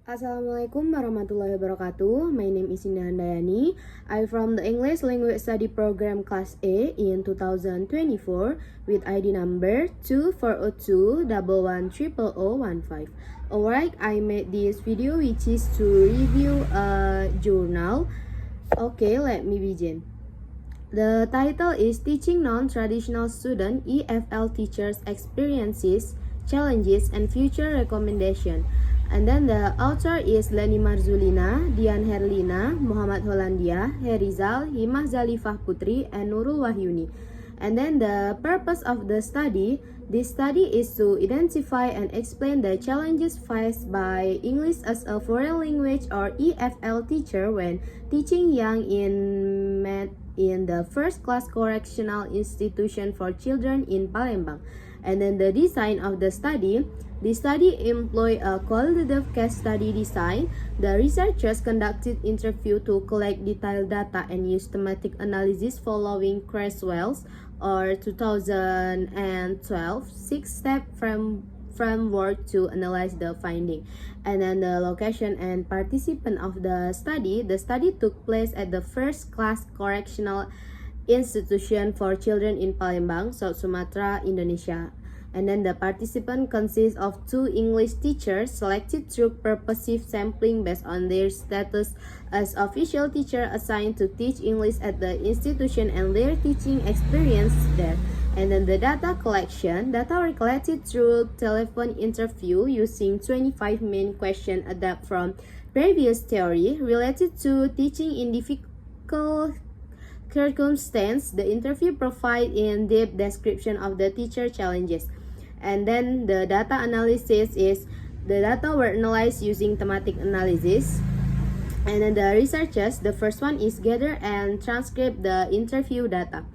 Assalamualaikum warahmatullahi wabarakatuh. My name is Indah Handayani. I'm from the English Language Study Program Class A in 2024 with ID number 2402110015. Alright, I made this video which is to review a journal. Okay, let me begin. The title is Teaching Non-Traditional Student EFL Teachers Experiences, Challenges and Future Recommendation. And then the author is Leni Marzulina, Dian Herlina, Muhammad Hollandia, Herizal, Himah Zalifah Putri, and Nurul Wahyuni. And then the purpose of the study, this study is to identify and explain the challenges faced by English as a foreign language or EFL teacher when teaching young in the first class correctional institution for children in Palembang. And then the design of the study employ a qualitative case study design. The researchers conducted interview to collect detailed data and use thematic analysis following Creswell's or 2012 six-step framework to analyze the finding. And then the location and participant of the study took place at the first class correctional institution for children in Palembang, South Sumatra, Indonesia. And then the participant consists of 2 English teachers selected through purposive sampling based on their status as official teacher assigned to teach English at the institution and their teaching experience there. And then the data collection, data were collected through telephone interview using 25 main questions adapted from previous theory related to teaching in difficult circumstances. The interview provide in-depth description of the teacher challenges. And then the data analysis is the data were analyzed using thematic analysis. And then the researchers, the first one is gather and transcribe the interview data.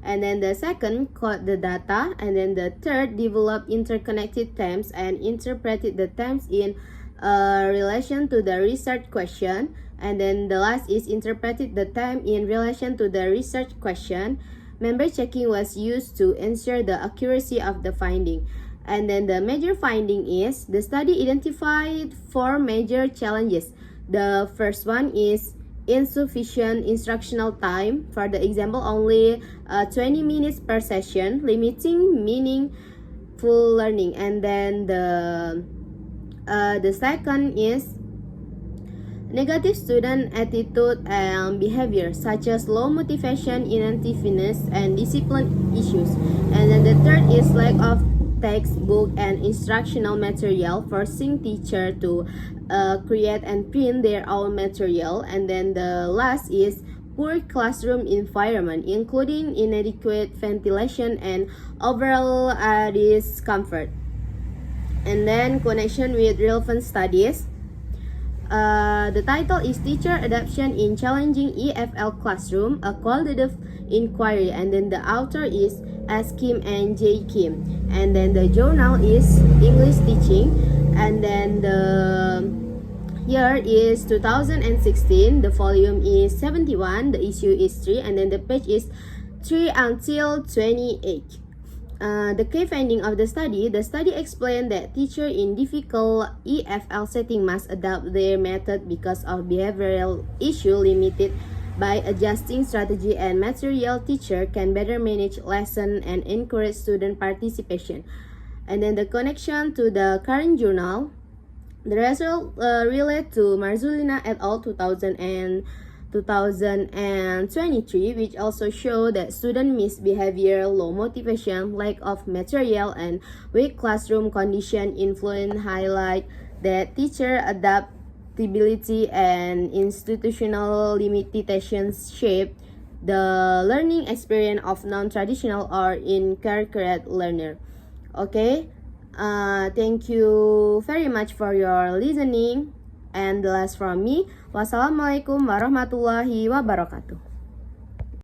And then the second code the data. And then the third develop interconnected themes and interpreted the themes in relation to the research question. And then the last is interpreted the theme in relation to the research question. Member checking was used to ensure the accuracy of the finding. And then the major finding is the study identified 4 major challenges. The first one is insufficient instructional time. For the example, only 20 minutes per session, limiting meaningful learning. And then the second is negative student attitude and behavior, such as low motivation, inattentiveness, and discipline issues. And then the third is lack of textbook and instructional material, forcing teacher to create and print their own material. And then the last is poor classroom environment, including inadequate ventilation and overall discomfort. And then connection with relevant studies. The title is Teacher Adaptation in Challenging EFL Classroom, a qualitative inquiry. And then the author is S. Kim and J. Kim. And then the journal is English Teaching. And then the year is 2016. The volume is 71. The issue is 3. And then the page is 3 until 28. The key finding of the study explained that teachers in difficult EFL setting must adapt their method because of behavioral issue limited by adjusting strategy and material. Teacher can better manage lesson and encourage student participation. And then the connection to the current journal, the result relate to Marzulina et al. 2023, which also show that student misbehavior, low motivation, lack of material, and weak classroom condition influence highlight that teacher adaptability and institutional limitations shape the learning experience of non-traditional or incarcerate learner. Okay, thank you very much for your listening. And the last from me, wassalamualaikum warahmatullahi wabarakatuh.